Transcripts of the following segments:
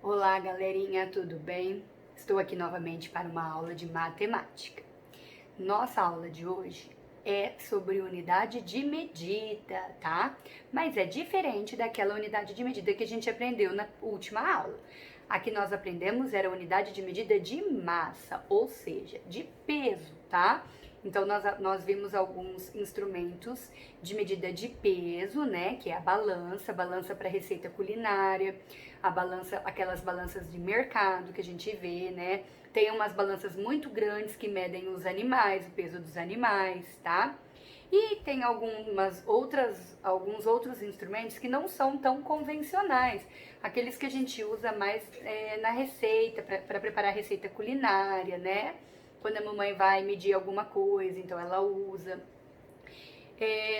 Olá, galerinha, tudo bem? Estou aqui novamente para uma aula de matemática. Nossa aula de hoje é sobre unidade de medida, tá? Mas é diferente daquela unidade de medida que a gente aprendeu na última aula. A que nós aprendemos era a unidade de medida de massa, ou seja, de peso, tá? Então, nós vimos alguns instrumentos de medida de peso, né? Que é a balança para receita culinária, a balança, aquelas balanças de mercado que a gente vê, né? Tem umas balanças muito grandes que medem os animais, o peso dos animais, tá? E tem alguns outros instrumentos que não são tão convencionais, aqueles que a gente usa mais na receita, para preparar a receita culinária, né? Quando a mamãe vai medir alguma coisa, então ela usa.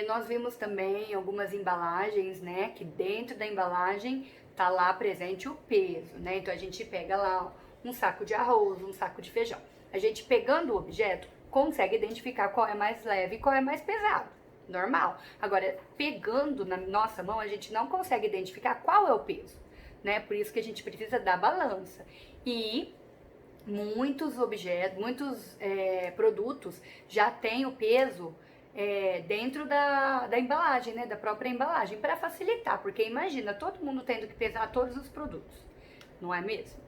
Nós vimos também algumas embalagens, né? Que dentro da embalagem tá lá presente o peso, né? Então a gente pega lá um saco de arroz, um saco de feijão. A gente pegando o objeto consegue identificar qual é mais leve e qual é mais pesado. Normal. Agora, pegando na nossa mão, a gente não consegue identificar qual é o peso, né? Por isso que a gente precisa da balança. E muitos objetos, produtos já têm o peso dentro da embalagem, né? Da própria embalagem, para facilitar, porque imagina todo mundo tendo que pesar todos os produtos, não é mesmo?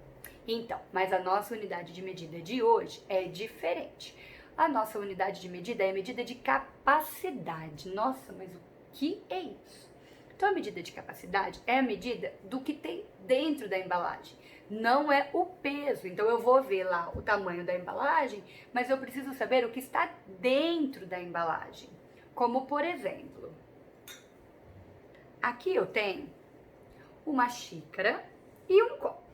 Então, mas a nossa unidade de medida de hoje é diferente. A nossa unidade de medida é a medida de capacidade. Nossa, mas o que é isso? Então, a medida de capacidade é a medida do que tem dentro da embalagem, não é o peso. Então, eu vou ver lá o tamanho da embalagem, mas eu preciso saber o que está dentro da embalagem. Como, por exemplo, aqui eu tenho uma xícara e um copo.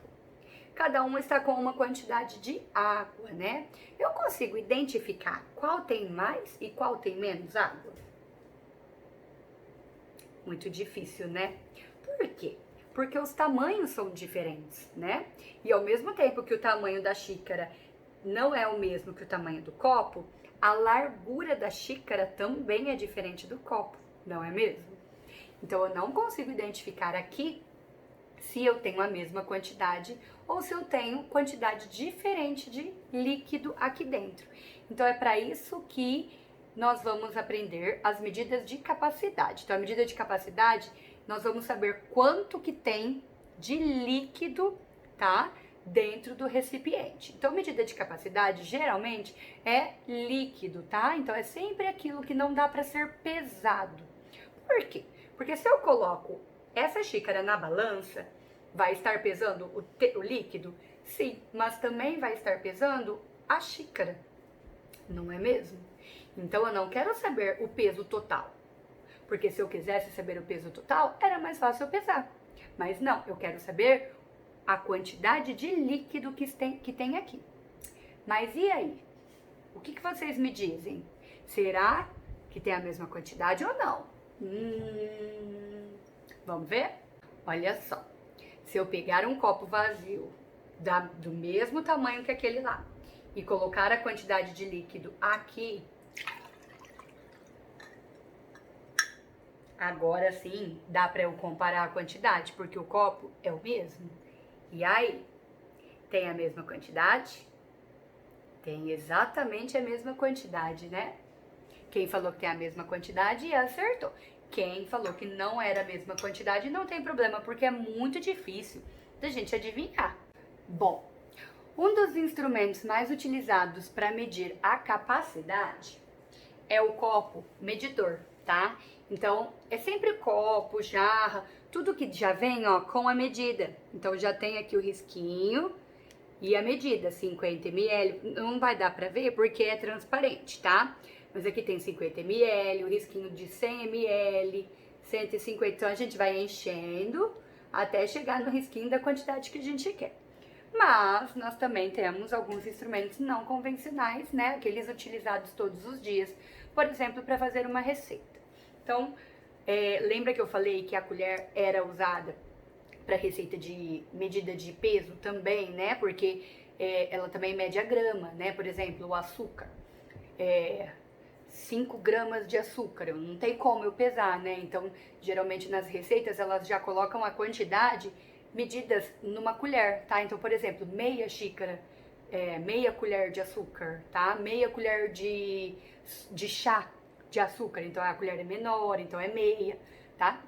Cada uma está com uma quantidade de água, né? Eu consigo identificar qual tem mais e qual tem menos água? Muito difícil, né? Por quê? Porque os tamanhos são diferentes, né? E ao mesmo tempo que o tamanho da xícara não é o mesmo que o tamanho do copo, a largura da xícara também é diferente do copo, não é mesmo? Então eu não consigo identificar aqui se eu tenho a mesma quantidade ou se eu tenho quantidade diferente de líquido aqui dentro. Então é para isso que nós vamos aprender as medidas de capacidade. Então a medida de capacidade, nós vamos saber quanto que tem de líquido, tá? Dentro do recipiente. Então, medida de capacidade geralmente é líquido, tá? Então é sempre aquilo que não dá para ser pesado. Por quê? Porque se eu coloco essa xícara na balança, vai estar pesando o líquido? Sim, mas também vai estar pesando a xícara, não é mesmo? Então eu não quero saber o peso total, porque se eu quisesse saber o peso total, era mais fácil eu pesar. Mas não, eu quero saber a quantidade de líquido que tem aqui. Mas e aí? O que vocês me dizem? Será que tem a mesma quantidade ou não? Vamos ver? Olha só. Se eu pegar um copo vazio do mesmo tamanho que aquele lá e colocar a quantidade de líquido aqui, agora sim dá para eu comparar a quantidade, porque o copo é o mesmo. E aí, tem a mesma quantidade? Tem exatamente a mesma quantidade, né? Quem falou que tem a mesma quantidade acertou. Quem falou que não era a mesma quantidade não tem problema, porque é muito difícil da gente adivinhar. Bom, um dos instrumentos mais utilizados para medir a capacidade é o copo medidor, tá? Então, é sempre copo, jarra, tudo que já vem, ó, com a medida. Então, já tem aqui o risquinho e a medida, 50 ml. Não vai dar pra ver porque é transparente, tá? Mas aqui tem 50 ml, o risquinho de 100 ml, 150. Então, a gente vai enchendo até chegar no risquinho da quantidade que a gente quer. Mas nós também temos alguns instrumentos não convencionais, né? Aqueles utilizados todos os dias, por exemplo, para fazer uma receita. Então, lembra que eu falei que a colher era usada para receita de medida de peso também, né? Porque ela também mede a grama, né? Por exemplo, o açúcar. 5 gramas de açúcar, não tem como eu pesar, né? Então, geralmente nas receitas elas já colocam a quantidade medidas numa colher, tá? Então, por exemplo, meia xícara, meia colher de açúcar, tá? Meia colher de chá de açúcar, então a colher é menor, então é meia, tá?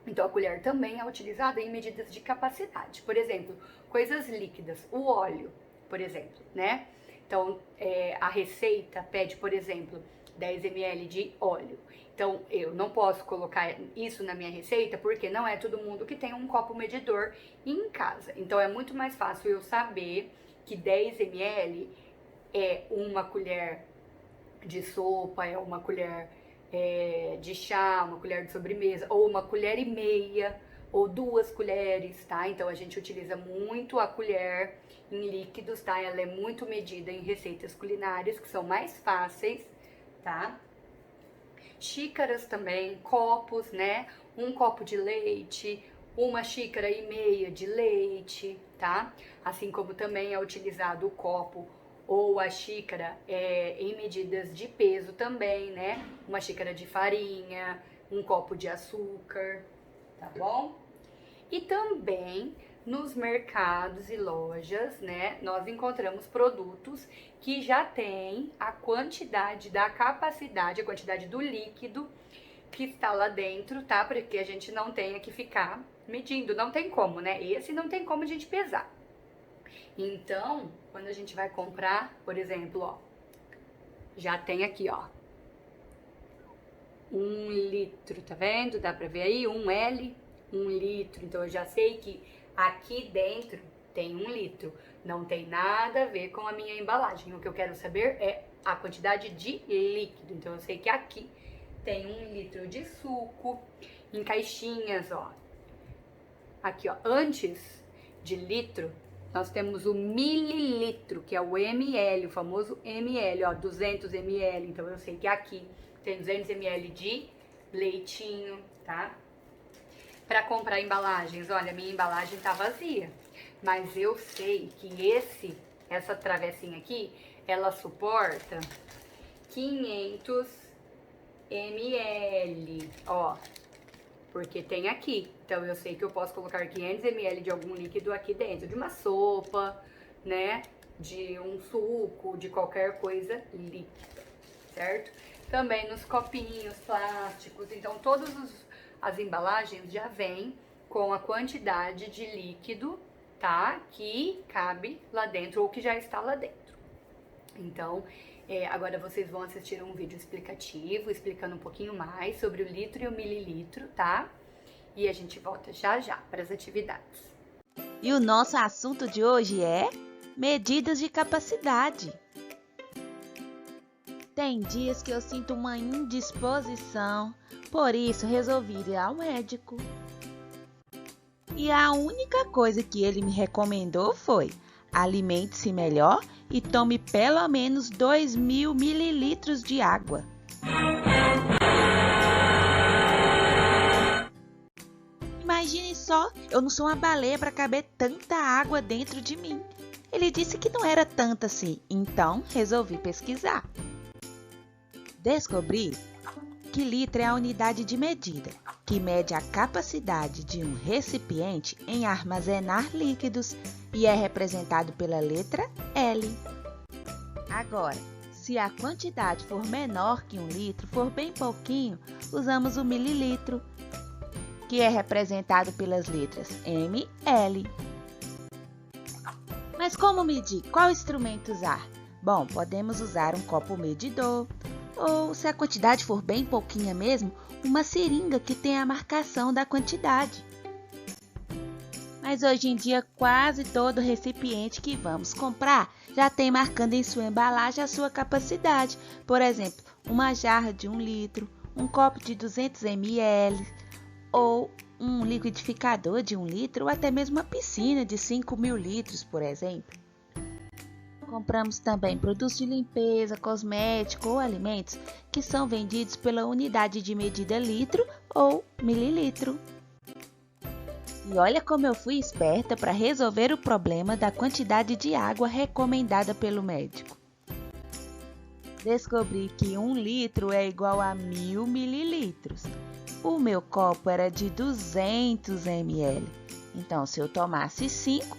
Então a colher também é utilizada em medidas de capacidade. Por exemplo, coisas líquidas, o óleo, por exemplo, né? Então, a receita pede, por exemplo, 10 ml de óleo. Então, eu não posso colocar isso na minha receita porque não é todo mundo que tem um copo medidor em casa. Então, é muito mais fácil eu saber que 10 ml é uma colher de sopa, é uma colher de chá, uma colher de sobremesa, ou uma colher e meia, ou 2 colheres, tá? Então, a gente utiliza muito a colher em líquidos, tá? Ela é muito medida em receitas culinárias, que são mais fáceis, tá? Xícaras também, copos, né? 1 copo de leite, 1 xícara e meia de leite, tá? Assim como também é utilizado o copo ou a xícara em medidas de peso também, né? 1 xícara de farinha, 1 copo de açúcar, tá bom? E também nos mercados e lojas, né, nós encontramos produtos que já têm a quantidade da capacidade, a quantidade do líquido que está lá dentro, tá? Para que a gente não tenha que ficar medindo, não tem como, né? Esse não tem como a gente pesar. Então, quando a gente vai comprar, por exemplo, ó, já tem aqui, ó, 1 litro, tá vendo? Dá pra ver aí? 1 litro. Então, eu já sei que aqui dentro tem 1 litro. Não tem nada a ver com a minha embalagem. O que eu quero saber é a quantidade de líquido. Então, eu sei que aqui tem 1 litro de suco em caixinhas, ó. Aqui, ó, antes de litro, nós temos o mililitro, que é o ml, o famoso ml, ó, 200 ml. Então, eu sei que aqui tem 200 ml de leitinho, tá? Para comprar embalagens, olha, minha embalagem tá vazia, mas eu sei que essa travessinha aqui, ela suporta 500 ml, ó, porque tem aqui. Então, eu sei que eu posso colocar 500 ml de algum líquido aqui dentro, de uma sopa, né, de um suco, de qualquer coisa líquida, certo? Também nos copinhos plásticos, então as embalagens já vêm com a quantidade de líquido, tá, que cabe lá dentro ou que já está lá dentro. Então, agora vocês vão assistir um vídeo explicativo, explicando um pouquinho mais sobre o litro e o mililitro, tá? E a gente volta já já para as atividades. E o nosso assunto de hoje é medidas de capacidade. Tem dias que eu sinto uma indisposição, por isso resolvi ir ao médico. E a única coisa que ele me recomendou foi: alimente-se melhor e tome pelo menos 2.000 mililitros de água. Imagine só, eu não sou uma baleia para caber tanta água dentro de mim. Ele disse que não era tanta assim, então resolvi pesquisar. Descobri que litro é a unidade de medida, que mede a capacidade de um recipiente em armazenar líquidos e é representado pela letra L. Agora, se a quantidade for menor que 1 litro, for bem pouquinho, usamos o mililitro, que é representado pelas letras ml. Mas como medir? Qual instrumento usar? Bom, podemos usar um copo medidor, ou, se a quantidade for bem pouquinha mesmo, uma seringa que tem a marcação da quantidade. Mas hoje em dia, quase todo recipiente que vamos comprar já tem marcando em sua embalagem a sua capacidade. Por exemplo, uma jarra de 1 litro, um copo de 200 ml, ou um liquidificador de 1 litro, ou até mesmo uma piscina de 5.000 litros, por exemplo. Compramos também produtos de limpeza, cosmético ou alimentos que são vendidos pela unidade de medida litro ou mililitro. E olha como eu fui esperta para resolver o problema da quantidade de água recomendada pelo médico. Descobri que 1 litro é igual a 1000 mililitros. O meu copo era de 200 ml. Então, se eu tomasse 5,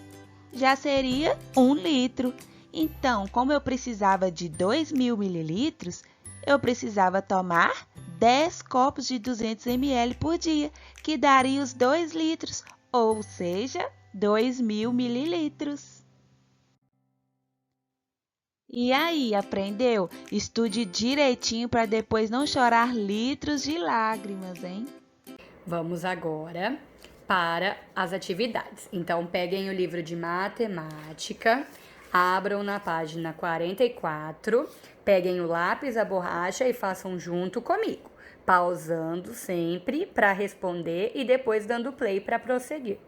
já seria 1 litro. Então, como eu precisava de 2000 mililitros, eu precisava tomar 10 copos de 200 ml por dia, que daria os 2 litros, ou seja, 2000 mililitros. E aí, aprendeu? Estude direitinho para depois não chorar litros de lágrimas, hein? Vamos agora para as atividades. Então, peguem o livro de matemática, abram na página 44, peguem o lápis, a borracha e façam junto comigo, pausando sempre para responder e depois dando play para prosseguir.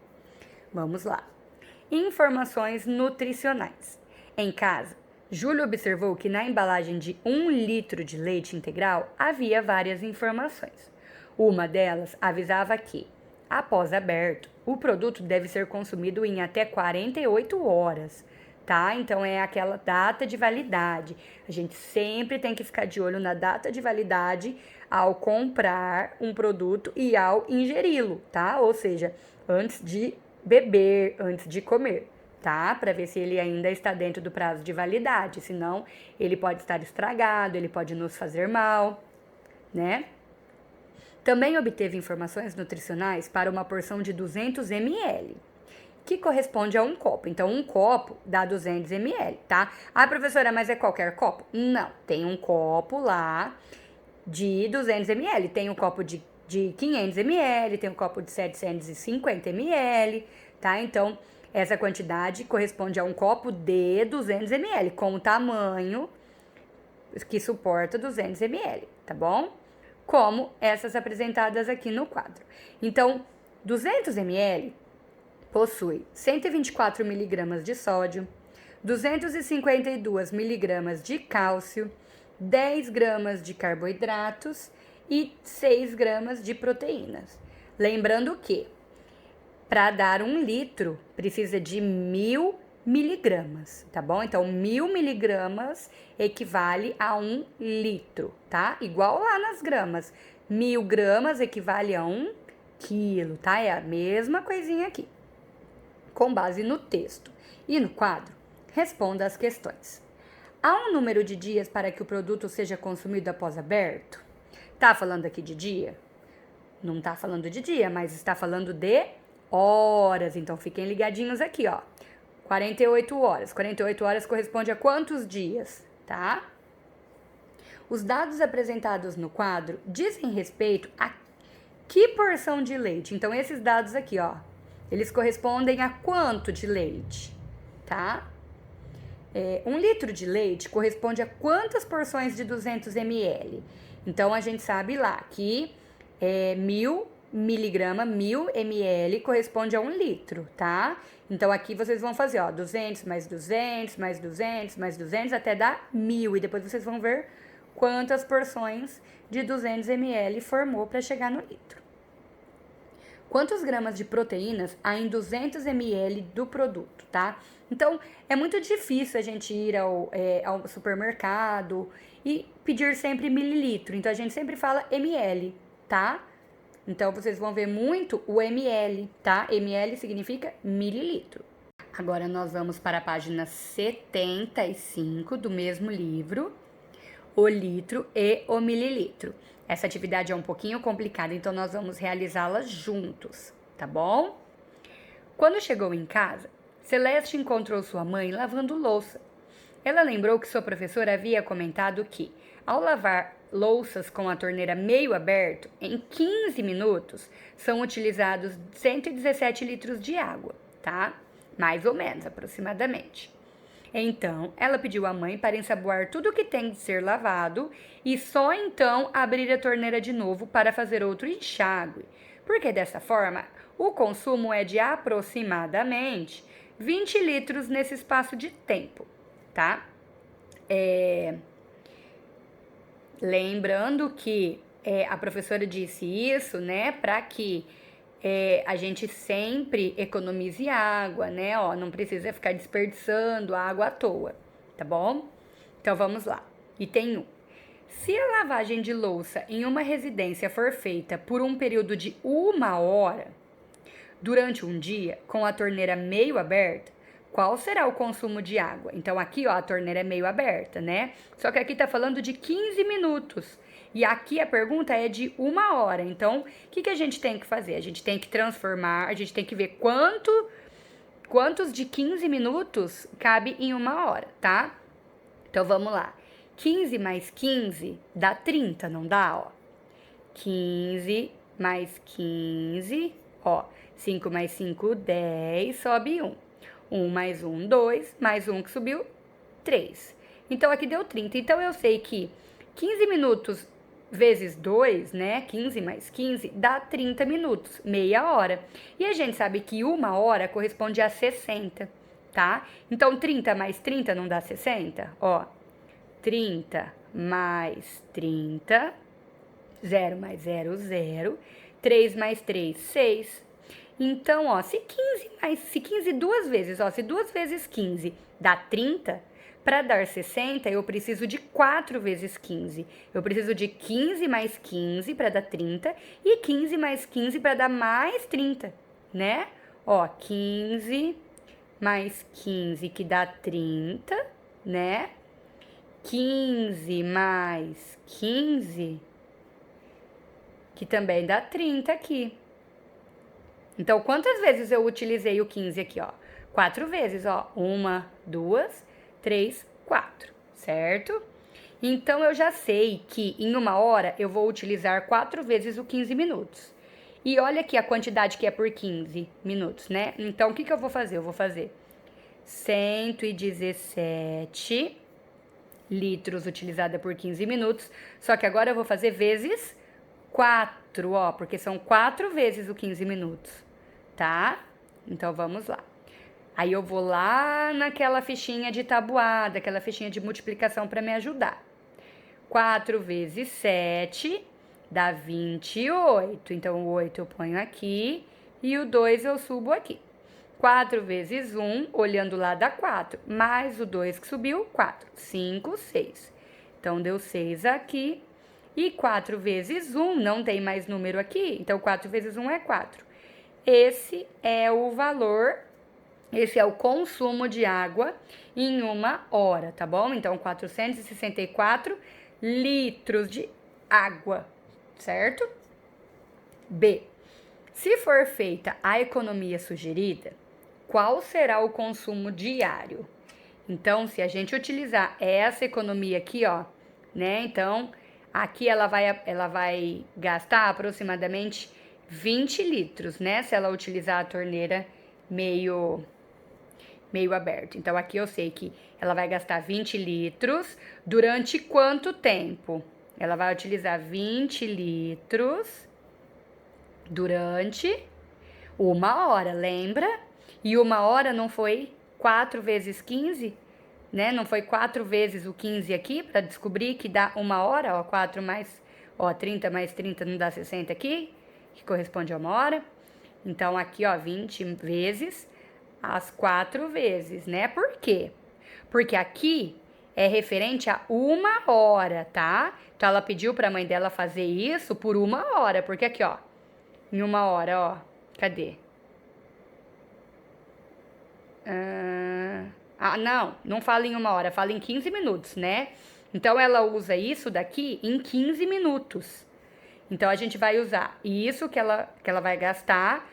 Vamos lá. Informações nutricionais. Em casa, Júlio observou que na embalagem de 1 litro de leite integral havia várias informações. Uma delas avisava que, após aberto, o produto deve ser consumido em até 48 horas, tá? Então é aquela data de validade. A gente sempre tem que ficar de olho na data de validade ao comprar um produto e ao ingeri-lo, tá? Ou seja, antes de beber, antes de comer, tá? Para ver se ele ainda está dentro do prazo de validade, senão ele pode estar estragado, ele pode nos fazer mal, né? Também obteve informações nutricionais para uma porção de 200 ml, que corresponde a um copo. Então, um copo dá 200 ml, tá? Ah, professora, mas é qualquer copo? Não, tem um copo lá de 200 ml, tem um copo de 500 ml, tem um copo de 750 ml, tá? Então, essa quantidade corresponde a um copo de 200 ml, com o tamanho que suporta 200 ml, tá bom? Como essas apresentadas aqui no quadro. Então, 200 ml possui 124 miligramas de sódio, 252 miligramas de cálcio, 10 gramas de carboidratos e 6 gramas de proteínas. Lembrando que, para dar 1 litro, precisa de 1000 miligramas, tá bom? Então, 1000 miligramas equivale a 1 litro, tá? Igual lá nas gramas. 1000 gramas equivale a 1 quilo, tá? É a mesma coisinha aqui. Com base no texto e no quadro, responda as questões. Há um número de dias para que o produto seja consumido após aberto? Tá falando aqui de dia? Não tá falando de dia, mas está falando de horas. Então, fiquem ligadinhos aqui, ó. 48 horas. 48 horas corresponde a quantos dias, tá? Os dados apresentados no quadro dizem respeito a que porção de leite? Então, esses dados aqui, ó, eles correspondem a quanto de leite, tá? 1 litro de leite corresponde a quantas porções de 200 ml? Então, a gente sabe lá que 1000 miligrama, 1000 ml corresponde a 1 litro, tá? Então, aqui vocês vão fazer, ó, 200 mais 200, mais 200, mais 200, até dar 1000. E depois vocês vão ver quantas porções de 200 ml formou para chegar no litro. Quantos gramas de proteínas há em 200 ml do produto, tá? Então, é muito difícil a gente ir ao supermercado e pedir sempre mililitro. Então, a gente sempre fala ml, tá? Então, vocês vão ver muito o ml, tá? ml significa mililitro. Agora, nós vamos para a página 75 do mesmo livro, o litro e o mililitro. Essa atividade é um pouquinho complicada, então nós vamos realizá-la juntos, tá bom? Quando chegou em casa, Celeste encontrou sua mãe lavando louça. Ela lembrou que sua professora havia comentado que, ao lavar louças com a torneira meio aberto, em 15 minutos, são utilizados 117 litros de água, tá? Mais ou menos, aproximadamente. Então, ela pediu à mãe para ensaboar tudo o que tem de ser lavado e só então abrir a torneira de novo para fazer outro enxágue, porque dessa forma o consumo é de aproximadamente 20 litros nesse espaço de tempo, tá? Lembrando que a professora disse isso, né, para que a gente sempre economize água, né? Ó, não precisa ficar desperdiçando água à toa, tá bom? Então vamos lá. Item 1. Se a lavagem de louça em uma residência for feita por um período de 1 hora, durante um dia, com a torneira meio aberta, qual será o consumo de água? Então aqui, ó, a torneira é meio aberta, né? Só que aqui tá falando de 15 minutos. E aqui a pergunta é de 1 hora. Então, o que a gente tem que fazer? A gente tem que transformar, a gente tem que ver quantos de 15 minutos cabe em 1 hora, tá? Então, vamos lá. 15 mais 15 dá 30, não dá, ó? 15 mais 15, ó. 5 mais 5, 10, sobe 1. 1 mais 1, 2, mais 1 que subiu, 3. Então, aqui deu 30. Então, eu sei que 15 minutos vezes 2, né? 15 mais 15 dá 30 minutos, meia hora. E a gente sabe que 1 hora corresponde a 60, tá? Então, 30 mais 30 não dá 60? Ó, 30 mais 30, 0 mais 0, 0. 3 mais 3, 6. Então, ó, se 15 duas vezes, ó, se 2 vezes 15 dá 30, para dar 60, eu preciso de 4 vezes 15. Eu preciso de 15 mais 15 para dar 30 e 15 mais 15 para dar mais 30, né? Ó, 15 mais 15 que dá 30, né? 15 mais 15 que também dá 30 aqui. Então, quantas vezes eu utilizei o 15 aqui, ó? 4 vezes, ó. 1, 2, 3, 4, certo? Então, eu já sei que em 1 hora eu vou utilizar 4 vezes o 15 minutos. E olha aqui a quantidade que é por 15 minutos, né? Então, o que eu vou fazer? Eu vou fazer 117 litros utilizada por 15 minutos. Só que agora eu vou fazer vezes 4, ó, porque são 4 vezes o 15 minutos, tá? Então, vamos lá. Aí eu vou lá naquela fichinha de tabuada, aquela fichinha de multiplicação para me ajudar. 4 vezes 7 dá 28. Então, o 8 eu ponho aqui e o 2 eu subo aqui. 4 vezes 1, olhando lá, dá 4. Mais o 2 que subiu, 4. 5, 6. Então, deu 6 aqui. E 4 vezes 1, não tem mais número aqui. Então, 4 vezes 1 é 4. Esse é o valor, esse é o consumo de água em 1 hora, tá bom? Então, 464 litros de água, certo? B. Se for feita a economia sugerida, qual será o consumo diário? Então, se a gente utilizar essa economia aqui, ó, né? Então, aqui ela vai gastar aproximadamente 20 litros, né? Se ela utilizar a torneira meio aberto. Então, aqui eu sei que ela vai gastar 20 litros durante quanto tempo? Ela vai utilizar 20 litros durante 1 hora, lembra? E 1 hora não foi 4 vezes 15, né? Não foi 4 vezes o 15 aqui para descobrir que dá 1 hora, ó, 4 mais, ó, 30 mais 30 não dá 60 aqui, que corresponde a 1 hora. Então, aqui, ó, 20 vezes as 4 vezes, né? Por quê? Porque aqui é referente a 1 hora, tá? Então, ela pediu para a mãe dela fazer isso por 1 hora, porque aqui, ó, em 1 hora, ó, cadê? Não fala em 1 hora, fala em 15 minutos, né? Então, ela usa isso daqui em 15 minutos. Então, a gente vai usar isso que ela vai gastar,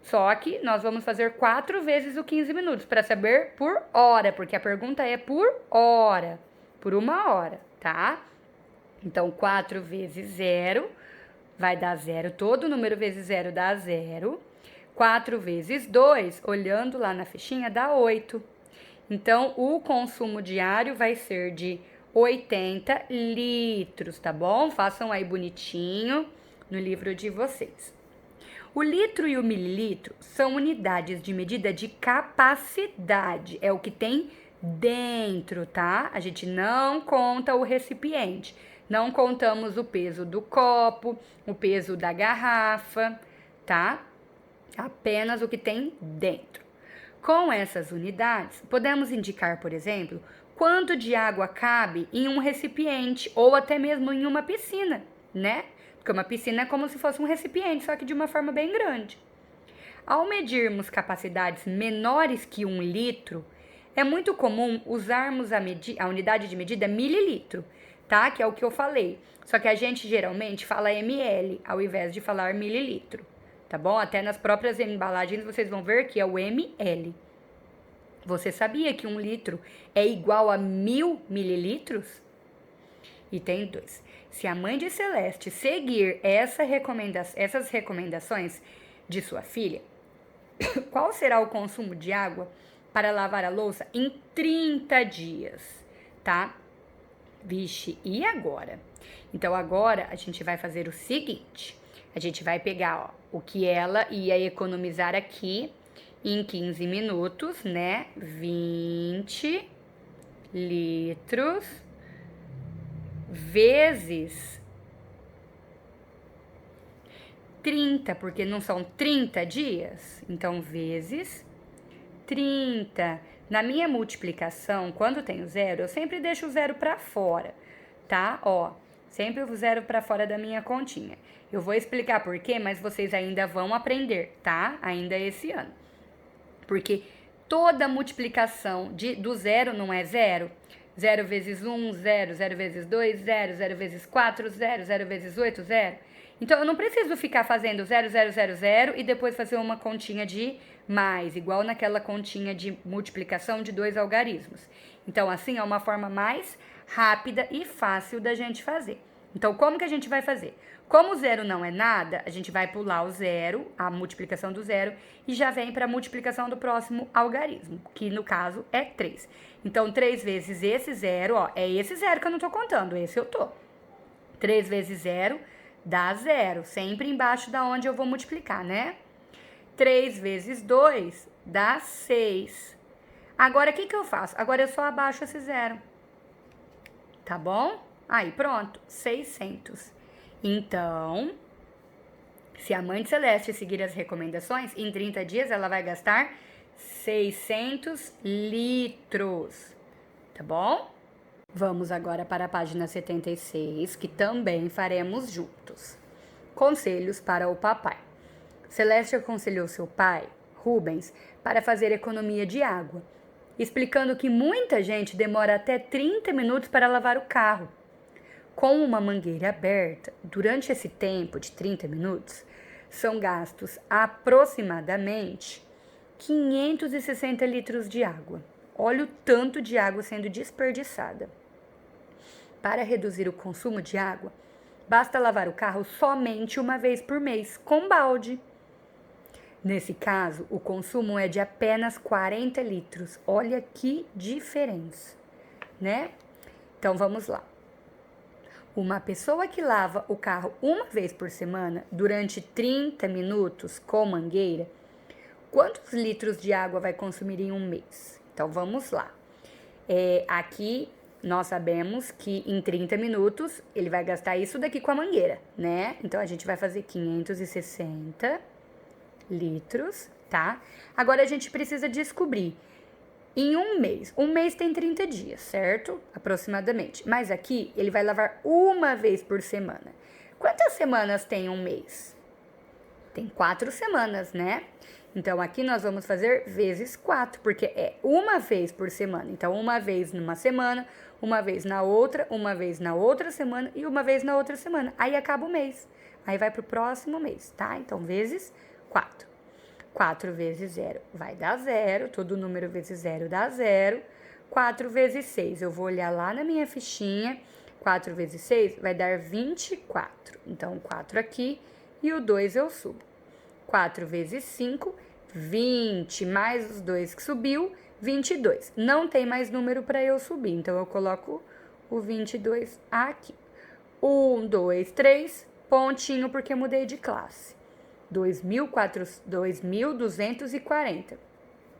só que nós vamos fazer 4 vezes o 15 minutos, para saber por hora, porque a pergunta é por hora, por 1 hora, tá? Então, 4 vezes 0 vai dar 0, todo número vezes 0 dá 0. 4 vezes 2, olhando lá na fichinha, dá 8. Então, o consumo diário vai ser de 80 litros, tá bom? Façam aí bonitinho no livro de vocês. O litro e o mililitro são unidades de medida de capacidade, é o que tem dentro, tá? A gente não conta o recipiente, não contamos o peso do copo, o peso da garrafa, tá? Apenas o que tem dentro. Com essas unidades, podemos indicar, por exemplo, quanto de água cabe em um recipiente ou até mesmo em uma piscina, né? Porque uma piscina é como se fosse um recipiente, só que de uma forma bem grande. Ao medirmos capacidades menores que 1 litro, é muito comum usarmos a unidade de medida mililitro, tá? Que é o que eu falei. Só que a gente geralmente fala ml ao invés de falar mililitro, tá bom? Até nas próprias embalagens vocês vão ver que é o ml. Você sabia que 1 litro é igual a 1000 mililitros? Item 2. Se a mãe de Celeste seguir essas recomendações de sua filha, qual será o consumo de água para lavar a louça em 30 dias, tá? Vixe, e agora? Então, agora a gente vai fazer o seguinte. A gente vai pegar, ó, o que ela ia economizar aqui em 15 minutos, né? 20 litros vezes 30, porque não são 30 dias? Então, vezes 30. Na minha multiplicação, quando tem o zero, eu sempre deixo o zero para fora, tá? Ó, sempre o zero para fora da minha continha. Eu vou explicar por quê, mas vocês ainda vão aprender, tá? Ainda esse ano. Porque toda multiplicação do zero não é zero. 0 vezes 1, 0. 0 vezes 2, 0. 0 vezes 4, 0. 0 vezes 8, 0. Então, eu não preciso ficar fazendo 0, 0, 0, 0 e depois fazer uma continha de mais, igual naquela continha de multiplicação de 2 algarismos. Então, assim, é uma forma mais rápida e fácil da gente fazer. Então, como que a gente vai fazer? Como o zero não é nada, a gente vai pular o zero, a multiplicação do zero, e já vem para a multiplicação do próximo algarismo, que no caso é 3. Então, 3 vezes esse zero, ó, é esse zero que eu não tô contando, esse eu tô. 3 vezes 0 dá 0, sempre embaixo da onde eu vou multiplicar, né? 3 vezes 2 dá 6. Agora, o que eu faço? Agora eu só abaixo esse zero. Tá bom? Aí, pronto, 600. Então, se a mãe de Celeste seguir as recomendações, em 30 dias ela vai gastar 600 litros. Tá bom? Vamos agora para a página 76, que também faremos juntos. Conselhos para o papai. Celeste aconselhou seu pai, Rubens, para fazer economia de água, explicando que muita gente demora até 30 minutos para lavar o carro. Com uma mangueira aberta, durante esse tempo de 30 minutos, são gastos aproximadamente 560 litros de água. Olha o tanto de água sendo desperdiçada. Para reduzir o consumo de água, basta lavar o carro somente uma vez por mês, com balde. Nesse caso, o consumo é de apenas 40 litros. Olha que diferença, né? Então, vamos lá. Uma pessoa que lava o carro uma vez por semana, durante 30 minutos com mangueira, quantos litros de água vai consumir em um mês? Então, vamos lá. Aqui, nós sabemos que em 30 minutos, ele vai gastar isso daqui com a mangueira, né? Então, a gente vai fazer 560 litros, tá? Agora, a gente precisa descobrir em um mês. Um mês tem 30 dias, certo? Aproximadamente. Mas aqui, ele vai lavar uma vez por semana. Quantas semanas tem um mês? Tem 4 semanas, né? Então, aqui nós vamos fazer vezes 4, porque é uma vez por semana. Então, uma vez numa semana, uma vez na outra semana e uma vez na outra semana. Aí acaba o mês. Aí vai pro próximo mês, tá? Então, vezes 4. 4 vezes 0 vai dar 0, todo número vezes 0 dá 0. 4 vezes 6, eu vou olhar lá na minha fichinha, 4 vezes 6 vai dar 24. Então, 4 aqui e o 2 eu subo. 4 vezes 5, 20, mais os 2 que subiu, 22. Não tem mais número para eu subir, então eu coloco o 22 aqui. 1, 2, 3, pontinho porque mudei de classe. 2.240.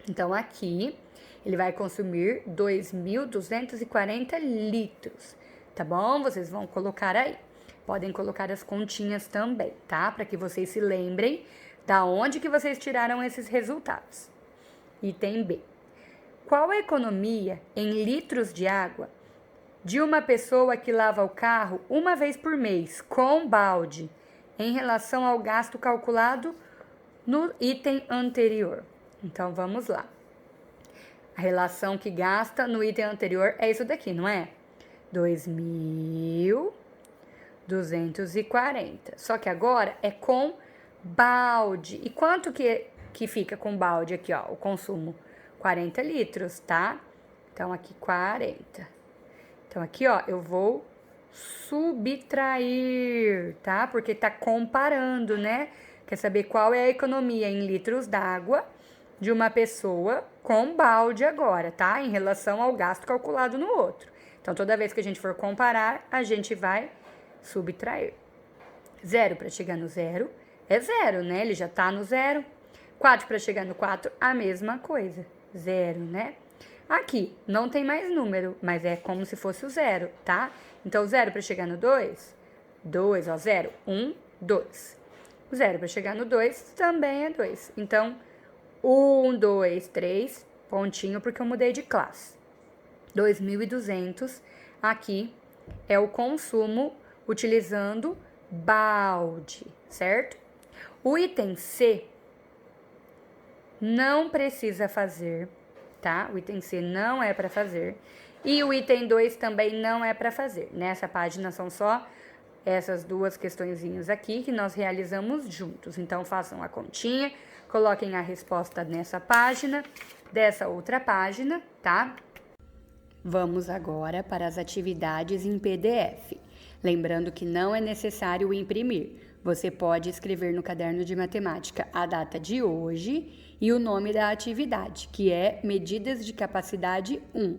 Então, aqui, ele vai consumir 2.240 litros, tá bom? Vocês vão colocar aí. Podem colocar as continhas também, tá? Para que vocês se lembrem Da onde que vocês tiraram esses resultados? Item B. Qual a economia em litros de água de uma pessoa que lava o carro uma vez por mês com balde em relação ao gasto calculado no item anterior? Então, vamos lá. A relação que gasta no item anterior é isso daqui, não é? 2.240. Só que agora é com balde. E quanto que fica com balde aqui, ó? O consumo? 40 litros, tá? Então, aqui 40. Então, aqui, ó, eu vou subtrair, tá? Porque tá comparando, né? Quer saber qual é a economia em litros d'água de uma pessoa com balde agora, tá? Em relação ao gasto calculado no outro. Então, toda vez que a gente for comparar, a gente vai subtrair. 0 para chegar no 0 é 0, né? Ele já tá no 0. 4 para chegar no 4, a mesma coisa. 0, né? Aqui, não tem mais número, mas é como se fosse o 0, tá? Então, 0 para chegar no 2, 2, ó, 0, 1, 2. O 0 para chegar no 2 também é 2. Então, 1, 2, 3, pontinho, porque eu mudei de classe. 2.200, aqui é o consumo utilizando balde, certo? O item C não precisa fazer, tá? O item C não é para fazer. E o item 2 também não é para fazer. Nessa página são só essas duas questõezinhas aqui que nós realizamos juntos. Então, façam a continha, coloquem a resposta nessa página, dessa outra página, tá? Vamos agora para as atividades em PDF. Lembrando que não é necessário imprimir. Você pode escrever no caderno de matemática a data de hoje e o nome da atividade, que é Medidas de Capacidade 1.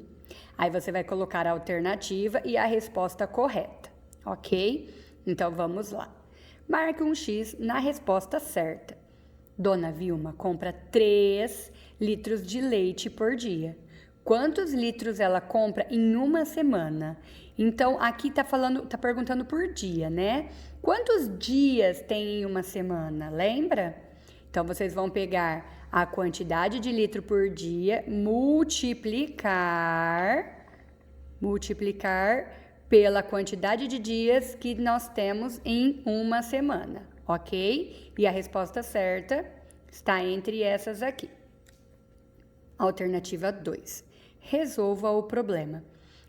Aí você vai colocar a alternativa e a resposta correta, ok? Então vamos lá. Marque um X na resposta certa. Dona Vilma compra 3 litros de leite por dia. Quantos litros ela compra em uma semana? Então, aqui tá perguntando por dia, né? Quantos dias tem em uma semana? Lembra? Então, vocês vão pegar a quantidade de litro por dia, multiplicar pela quantidade de dias que nós temos em uma semana, ok? E a resposta certa está entre essas aqui. Alternativa 2. Resolva o problema.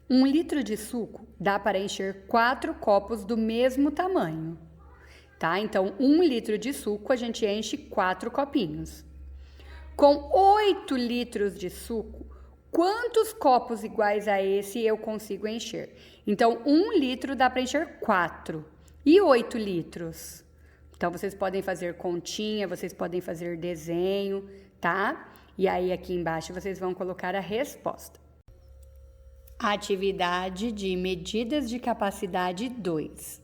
1 litro de suco dá para encher 4 copos do mesmo tamanho, tá? Então, 1 litro de suco a gente enche 4 copinhos. Com 8 litros de suco, quantos copos iguais a esse eu consigo encher? Então, 1 litro dá para encher 4. E 8 litros? Então, vocês podem fazer continha, vocês podem fazer desenho, tá? E aí, aqui embaixo, vocês vão colocar a resposta. Atividade de medidas de capacidade 2.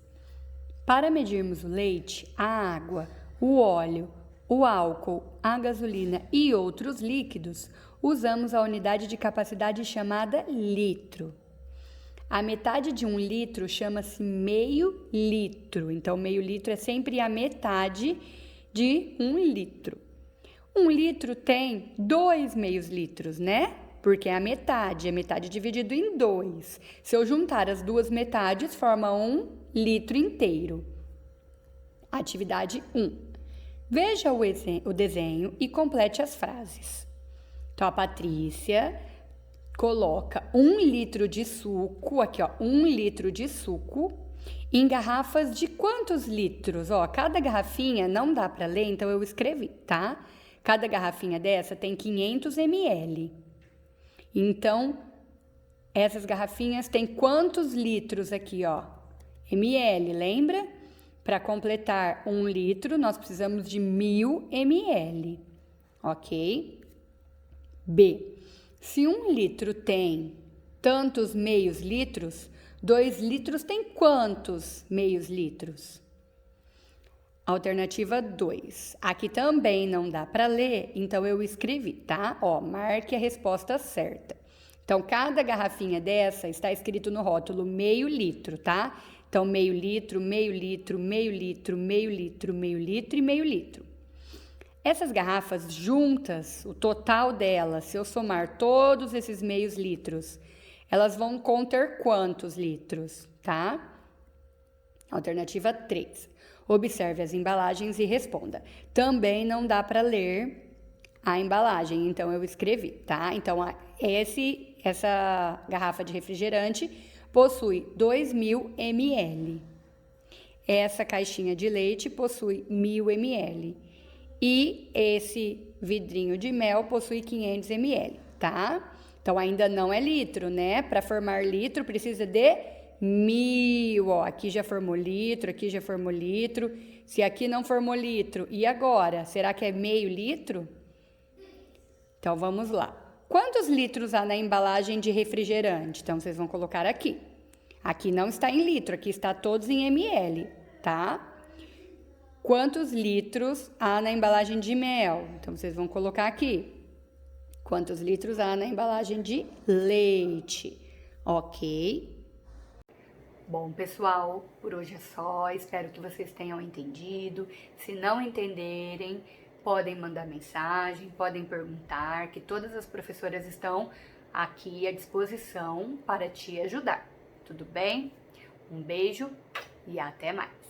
Para medirmos o leite, a água, o óleo, o álcool, a gasolina e outros líquidos, usamos a unidade de capacidade chamada litro. A metade de 1 litro chama-se meio litro. Então, meio litro é sempre a metade de 1 litro. 1 litro tem 2 meios litros, né? Porque é metade dividido em 2. Se eu juntar as duas metades, forma 1 litro inteiro. Atividade 1. Veja o desenho e complete as frases. Então, a Patrícia coloca 1 litro de suco, aqui ó, 1 litro de suco em garrafas de quantos litros? Ó, cada garrafinha não dá para ler, então eu escrevi, tá? Cada garrafinha dessa tem 500 ml. Então, essas garrafinhas têm quantos litros aqui, ó? ml, lembra? Para completar 1 litro, nós precisamos de 1000 ml, ok? B. Se 1 litro tem tantos meios litros, 2 litros tem quantos meios litros? Alternativa 2. Aqui também não dá para ler, então eu escrevi, tá? Ó, marque a resposta certa. Então, cada garrafinha dessa está escrito no rótulo meio litro, tá? Então, meio litro, meio litro, meio litro, meio litro, meio litro e meio litro. Essas garrafas juntas, o total delas, se eu somar todos esses meios litros, elas vão conter quantos litros, tá? Alternativa 3. Observe as embalagens e responda. Também não dá para ler a embalagem, então eu escrevi, tá? Então, essa garrafa de refrigerante possui 2.000 ml. Essa caixinha de leite possui 1.000 ml. E esse vidrinho de mel possui 500 ml, tá? Então, ainda não é litro, né? Para formar litro, precisa de 1.000. Ó, aqui já formou litro, aqui já formou litro. Se aqui não formou litro, e agora? Será que é meio litro? Então, vamos lá. Quantos litros há na embalagem de refrigerante? Então, vocês vão colocar aqui. Aqui não está em litro, aqui está todos em ml, tá? Quantos litros há na embalagem de mel? Então, vocês vão colocar aqui. Quantos litros há na embalagem de leite? Ok? Bom, pessoal, por hoje é só. Espero que vocês tenham entendido. Se não entenderem, podem mandar mensagem, podem perguntar, que todas as professoras estão aqui à disposição para te ajudar. Tudo bem? Um beijo e até mais!